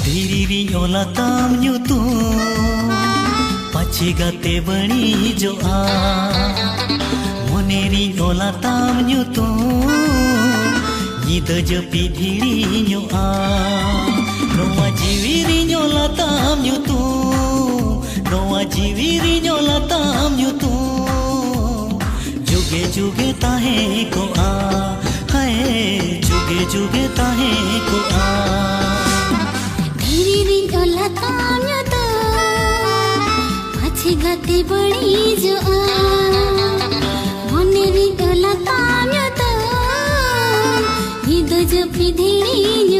धीरी ओला ताम न्यूतू पाछे गाते बणी जो आ मोनेरी ओला ताम न्यूतू नीद जपी धीरी न्यू आ नोवा जीवीरी ओला ताम न्यूतू नोवा जीवीरी ओला ताम न्यूतू जुगे जुगे ताहे को आ हाय जुगे जुगे ताहे को आ गाते बड़ी जो आ मोनेरी डोला ताम्यो तो ये दो जो पिधेड़ी